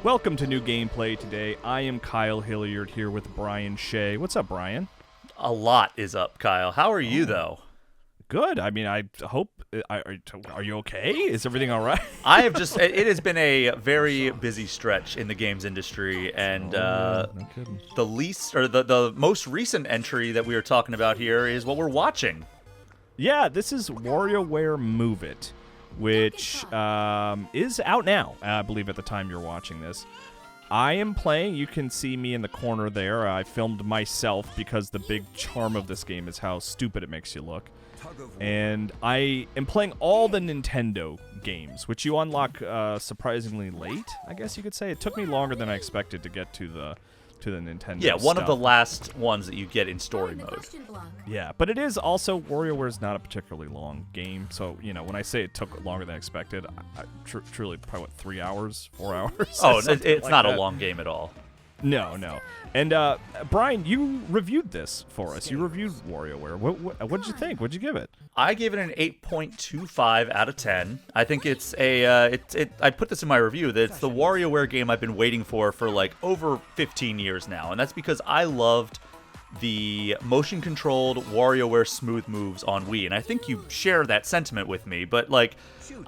Welcome to New Gameplay today. I am Kyle Hilliard here with Brian Shea. What's up, Brian? A lot is up, Kyle. How are you, though? Good. I mean, I hope... Are you okay? Is everything all right? I have just... It has been a very busy stretch in the games industry, and no kidding. the most recent entry that we are talking about here is what we're watching. Yeah, this is WarioWare Move It, which is out now, I believe, at the time you're watching this. I am playing. You can see me in the corner there. I filmed myself because the big charm of this game is how stupid it makes you look. And I am playing all the Nintendo games, which you unlock surprisingly late, I guess you could say. It took me longer than I expected to get to the Nintendo Yeah, one stuff. of the last ones that you get in story mode. Yeah, but it is also, WarioWare is not a particularly long game, so, you know, when I say it took longer than expected, I truly, probably, 3 hours, 4 hours? Oh, it's like not that. a long game at all. No. And, Brian, you reviewed this for us. You reviewed WarioWare. What did you think? What'd you give it? I gave it an 8.25 out of 10. I think it's I put this in my review that it's the WarioWare game I've been waiting for like over 15 years now, and that's because I loved the motion-controlled WarioWare smooth moves on Wii, and I think you share that sentiment with me, but like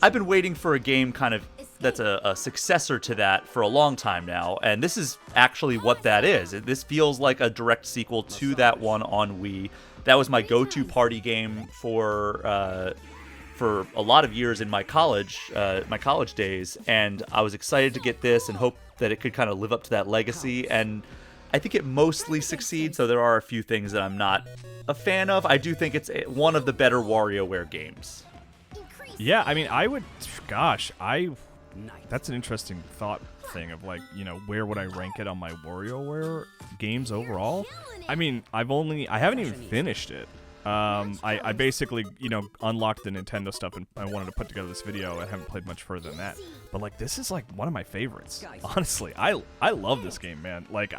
I've been waiting for a game kind of that's a successor to that for a long time now, and this is actually what that is. This feels like a direct sequel to that one on Wii. That was my go-to party game for a lot of years in my college days, and I was excited to get this and hope that it could kind of live up to that legacy, and I think it mostly succeeds, though there are a few things that I'm not a fan of. I do think it's one of the better WarioWare games. Yeah, I mean, that's an interesting thought thing of, like, you know, where would I rank it on my WarioWare games overall? I mean, I haven't even finished it. I basically, you know, unlocked the Nintendo stuff and I wanted to put together this video. I haven't played much further than that. But, like, this is, like, one of my favorites. Honestly, I love this game, man. Like,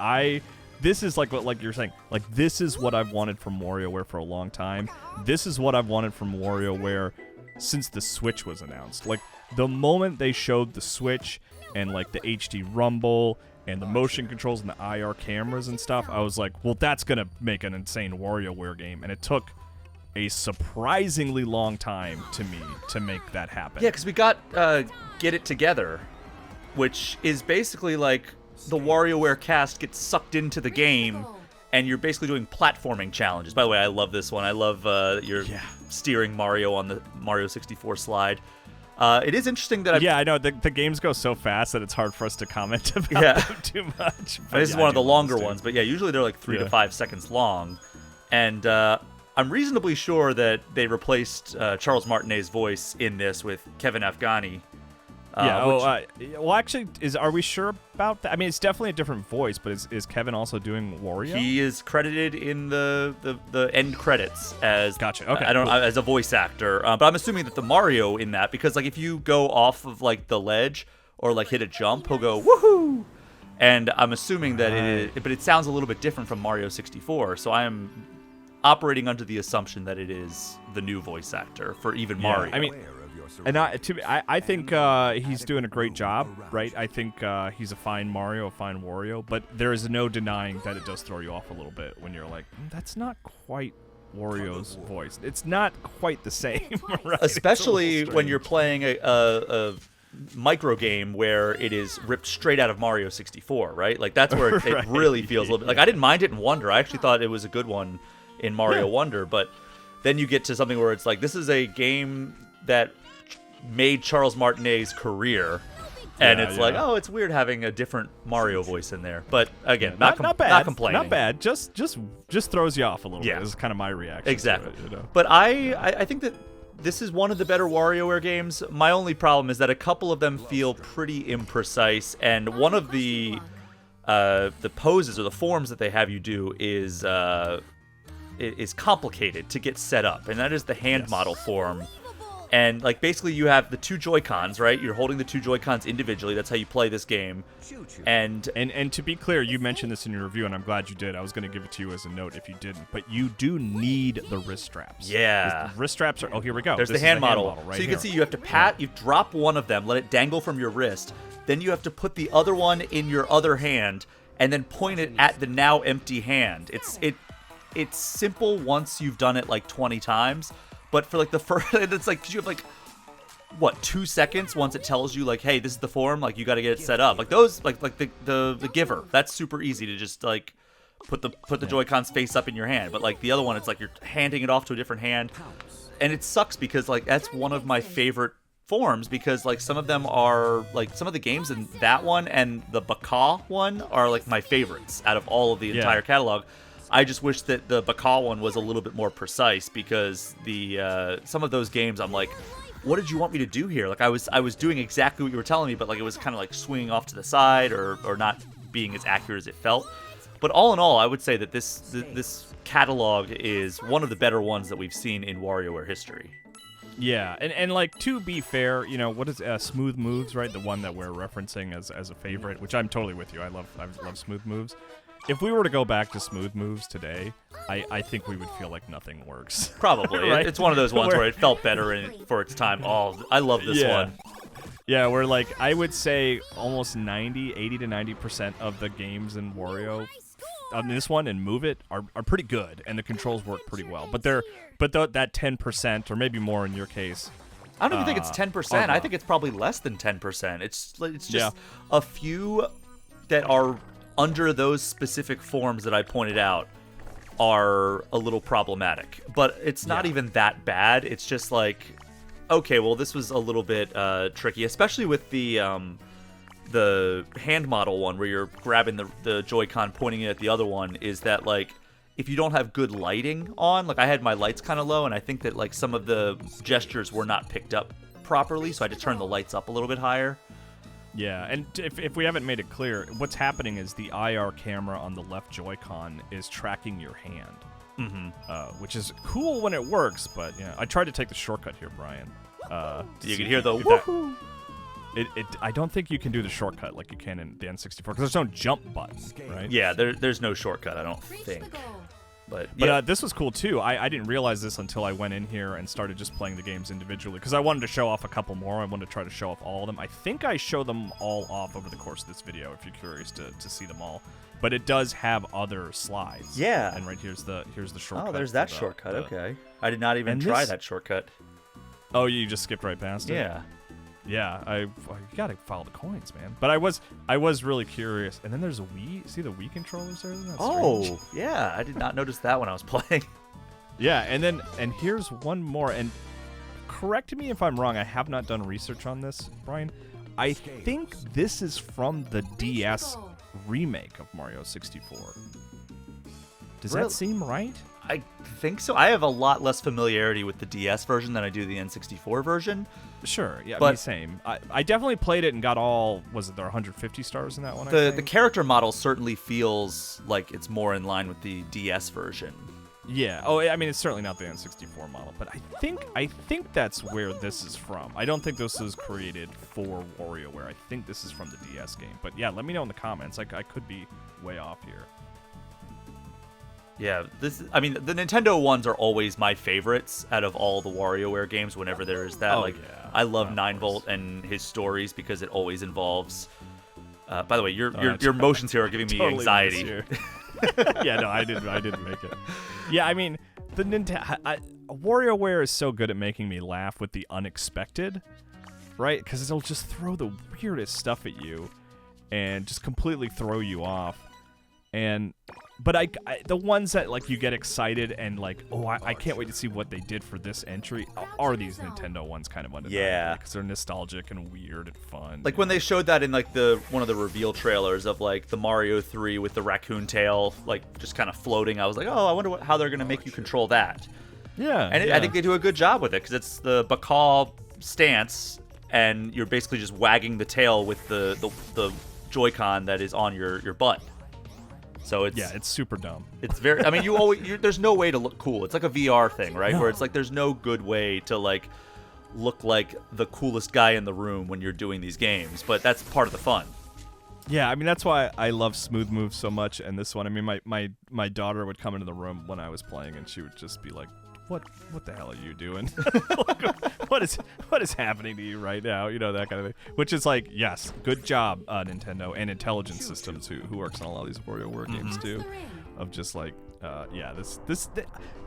this is like what, like you're saying, like, this is what I've wanted from WarioWare for a long time. This is what I've wanted from WarioWare since the Switch was announced. Like, the moment they showed the Switch and, like, the HD Rumble and the motion controls and the IR cameras and stuff, I was like, well, that's gonna make an insane WarioWare game. And it took a surprisingly long time to me to make that happen. Yeah, because we got Get It Together, which is basically like the WarioWare cast gets sucked into the game, and you're basically doing platforming challenges. By the way, I love this one. I love that you're steering Mario on the Mario 64 slide. It is interesting that I know the games go so fast that it's hard for us to comment about them too much. But this is one of the longer ones, but yeah, usually they're like 3 to 5 seconds long, and I'm reasonably sure that they replaced Charles Martinet's voice in this with Kevin Afghani. Well, actually, are we sure about that? I mean, it's definitely a different voice, but is Kevin also doing Wario? He is credited in the end credits as gotcha. Okay, as a voice actor, but I'm assuming that the Mario in that, because like if you go off of like the ledge or like hit a jump, he'll go woohoo, and I'm assuming that but it sounds a little bit different from Mario 64, so I am operating under the assumption that it is the new voice actor for even Mario. I mean, and I think he's doing a great job, right? I think he's a fine Mario, a fine Wario, but there is no denying that it does throw you off a little bit when you're like, that's not quite Wario's voice. It's not quite the same, right? Especially when you're playing a micro game where it is ripped straight out of Mario 64, right? Like that's where it really feels a little bit like I didn't mind it in Wonder. I actually thought it was a good one in Mario Wonder, but then you get to something where it's like this is a game that made Charles Martinet's career, and it's like, oh, it's weird having a different Mario voice in there. But again, not bad, not complaining, not bad. Just throws you off a little bit. This is kind of my reaction. Exactly. To it, you know? But I think that this is one of the better WarioWare games. My only problem is that a couple of them feel pretty imprecise, and one of the poses or the forms that they have you do is complicated to get set up, and that is the hand model form. And like basically you have the two Joy-Cons, right? You're holding the two Joy-Cons individually. That's how you play this game. And to be clear, you mentioned this in your review, and I'm glad you did. I was going to give it to you as a note if you didn't. But you do need the wrist straps. Yeah. The wrist straps are... Oh, here we go. There's the hand model. Right so you here. can see you have to you drop one of them, let it dangle from your wrist, Then you have to put the other one in your other hand and then point it at the now empty hand. It's simple once you've done it like 20 times, but for like the first, it's like 'cause you have like what 2 seconds once it tells you like, hey, this is the form, like you got to get it set up. Like those, like the giver, that's super easy to just like put the Joy-Cons face up in your hand. But like the other one, it's like you're handing it off to a different hand, and it sucks because like that's one of my favorite forms, because like some of them are like some of the games in that one and the Baka one are like my favorites out of all of the entire catalog. I just wish that the Baka one was a little bit more precise, because the some of those games I'm like, what did you want me to do here? Like I was doing exactly what you were telling me, but like it was kind of like swinging off to the side or not being as accurate as it felt. But all in all, I would say that this catalog is one of the better ones that we've seen in WarioWare history. Yeah, and like, to be fair, you know, what is Smooth Moves, right? The one that we're referencing as a favorite, which I'm totally with you. I love Smooth Moves. If we were to go back to Smooth Moves today, I think we would feel like nothing works. Probably. Right? It's one of those ones where it felt better for its time. Oh, I love this one. Yeah, where like I would say almost 80 to 90% of the games in Wario on this one and Move It are pretty good, and the controls work pretty well. But that 10%, or maybe more in your case, I don't even think it's 10%. I think it's probably less than 10%. It's just a few that are under those specific forms that I pointed out are a little problematic. But it's not even that bad. It's just like, okay, well, this was a little bit tricky, especially with the hand model one where you're grabbing the Joy-Con, pointing it at the other one, is that like if you don't have good lighting on, like I had my lights kind of low, and I think that like some of the gestures were not picked up properly, so I had to turn the lights up a little bit higher. Yeah, and if we haven't made it clear, what's happening is the IR camera on the left Joy-Con is tracking your hand, which is cool when it works, but yeah, I tried to take the shortcut here, Brian. You can hear the woohoo. I don't think you can do the shortcut like you can in the N64, because there's no jump button, right? Yeah, there's no shortcut, I don't think. But this was cool too. I didn't realize this until I went in here and started just playing the games individually, because I wanted to show off a couple more. I wanted to try to show off all of them. I think I show them all off over the course of this video if you're curious to see them all. But it does have other slides. Yeah. And right here's the shortcut. Oh, there's that shortcut. Okay. I did not even try that shortcut. Oh, you just skipped right past it? Yeah. Yeah, you gotta follow the coins, man. But I was really curious. And then there's a Wii. See the Wii controllers there? Oh, yeah. I did not notice that when I was playing. Yeah, and here's one more. And correct me if I'm wrong. I have not done research on this, Brian. I think this is from the DS remake of Mario 64. Does that seem right? I think so. I have a lot less familiarity with the DS version than I do the N64 version. Sure, yeah, but same. I definitely played it and got all, was it there 150 stars in that one? The character model certainly feels like it's more in line with the DS version. Yeah. Oh, I mean, it's certainly not the N64 model, but I think that's where this is from. I don't think this was created for WarioWare. I think this is from the DS game. But yeah, let me know in the comments. I could be way off here. Yeah, I mean, the Nintendo ones are always my favorites out of all the WarioWare games whenever there is that. I love 9-Volt and his stories because it always involves... by the way, your motions here are giving me anxiety. Yeah, no, I didn't make it. Yeah, I mean, the WarioWare is so good at making me laugh with the unexpected, right? Because it'll just throw the weirdest stuff at you and just completely throw you off. But the ones that like you get excited and like, oh, I can't wait to see what they did for this entry are these Nintendo ones, kind of undeniable. Yeah, because they're nostalgic and weird and fun. Like when they showed that in like one of the reveal trailers of like the Mario 3 with the raccoon tail like just kind of floating, I was like, oh, I wonder how they're gonna make you control that. Yeah, and I think they do a good job with it because it's the Bacall stance, and you're basically just wagging the tail with the Joy-Con that is on your butt. So it's super dumb. It's very. I mean, there's no way to look cool. It's like a VR thing, right? No. Where it's like there's no good way to like look like the coolest guy in the room when you're doing these games, but that's part of the fun. Yeah, I mean that's why I love Smooth Moves so much, and this one. I mean, my daughter would come into the room when I was playing, and she would just be like, what the hell are you doing? what is happening to you right now? You know, that kind of thing. Which is like, yes, good job, Nintendo and Intelligent Systems, who works on a lot of these WarioWare games too, of just like,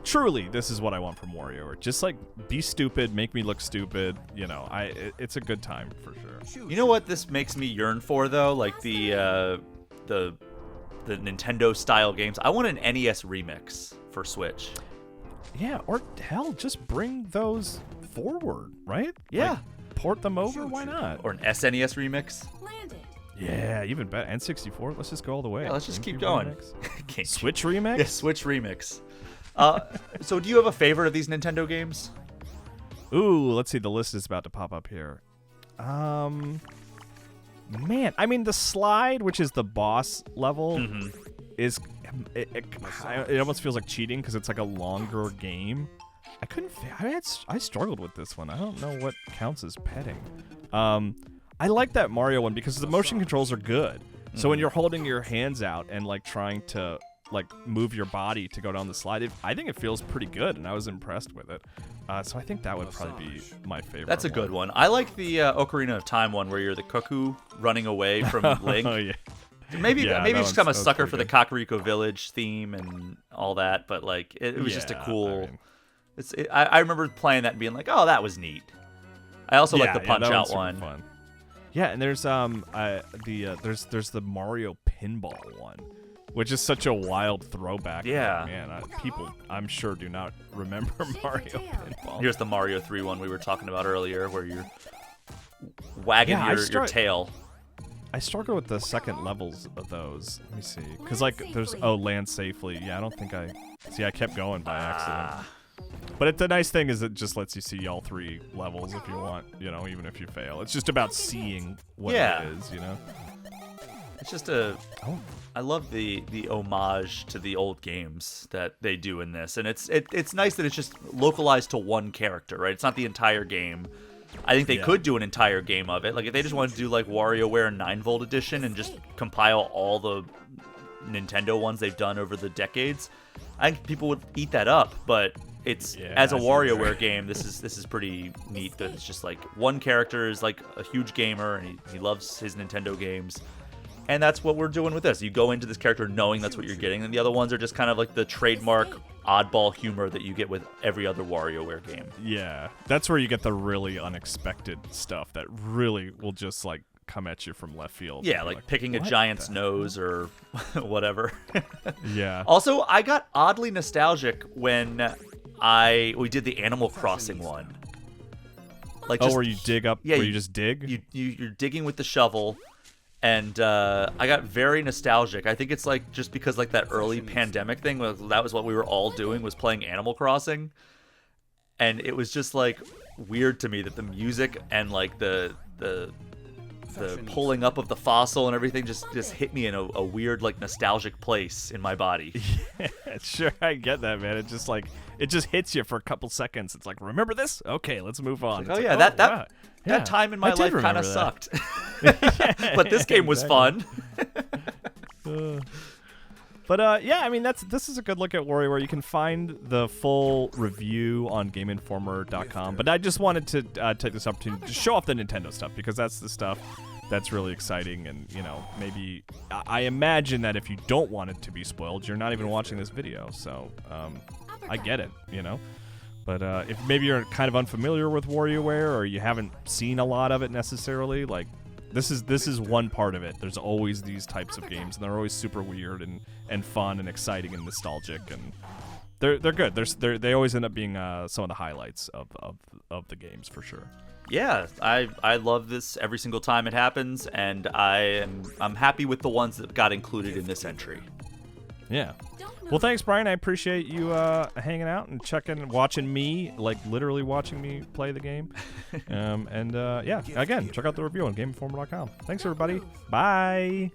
truly, this is what I want from WarioWare. Just like, be stupid, make me look stupid. You know, it's a good time for sure. You know what this makes me yearn for though? Like the Nintendo style games. I want an NES remix for Switch. Yeah, or hell, just bring those forward, right? Yeah. Like, port them over, why not? Or an SNES remix. Yeah, even better. N64, let's just go all the way. Yeah, let's just keep GameCube going. Switch remix? Yeah, Switch remix. So do you have a favorite of these Nintendo games? Ooh, let's see. The list is about to pop up here. Man, I mean, the slide, which is the boss level, is it almost feels like cheating because it's like a longer game. I struggled with this one. I don't know what counts as petting. I like that Mario one because the motion controls are good. So when you're holding your hands out and like trying to like move your body to go down the slide, I think it feels pretty good, and I was impressed with it. So I think that would probably be my favorite. That's a good one. I like the Ocarina of Time one where you're the cuckoo running away from Link. Oh yeah. Maybe just I'm a sucker for the good. Kakariko Village theme and all that, but like it was just a cool. I mean, I remember playing that and being like, oh, that was neat. I also like the Punch Out one. Fun. Yeah, and there's there's the Mario Pinball one, which is such a wild throwback. Yeah, man, people I'm sure do not remember Mario Pinball. Here's the Mario 3 one we were talking about earlier, where you're wagging your tail. I struggle with the second levels of those. Let me see, because like there's land safely. Yeah, I don't think I kept going by accident. But the nice thing is it just lets you see all 3 levels if you want, you know, even if you fail. It's just about seeing what it is, you know? It's just I love the homage to the old games that they do in this. And it's nice that it's just localized to one character, right? It's not the entire game. I think they could do an entire game of it. Like, if they just wanted to do, like, WarioWare 9-Volt Edition and just compile all the Nintendo ones they've done over the decades, I think people would eat that up, but... as a WarioWare game, this is pretty neat that it's just like one character is like a huge gamer and he loves his Nintendo games, and that's what we're doing with this. You go into this character knowing that's what you're getting, and the other ones are just kind of like the trademark oddball humor that you get with every other WarioWare game. Yeah, that's where you get the really unexpected stuff that really will just like come at you from left field. Yeah, like picking a giant's nose or whatever. Yeah. Also, I got oddly nostalgic when we did the Animal Crossing one. Like, where you dig up? Yeah, where you just dig. You're digging with the shovel, and I got very nostalgic. I think it's like just because like that early pandemic thing, that was what we were all doing, was playing Animal Crossing, and it was just like weird to me that the music and like the pulling up of the fossil and everything just hit me in a weird like nostalgic place in my body. Yeah, sure, I get that, man. It just hits you for a couple seconds. It's like, remember this? Okay, let's move on. Like, that time in my life kind of sucked. But this game was fun. But yeah, I mean, this is a good look at WarioWare. You can find the full review on GameInformer.com. But I just wanted to take this opportunity to show off the Nintendo stuff, because that's the stuff that's really exciting. And, you know, maybe I imagine that if you don't want it to be spoiled, you're not even watching this video. So I get it, you know. But if maybe you're kind of unfamiliar with WarioWare, or you haven't seen a lot of it necessarily, like, this is one part of it. There's always these types of games, and they're always super weird and fun and exciting and nostalgic, and they're good. They always end up being some of the highlights of the games for sure. Yeah, I love this every single time it happens, and I'm happy with the ones that got included in this entry. Yeah. Well, thanks, Brian. I appreciate you hanging out and watching me, like literally watching me play the game. Yeah, again, check out the review on GameInformer.com. Thanks, everybody. Bye.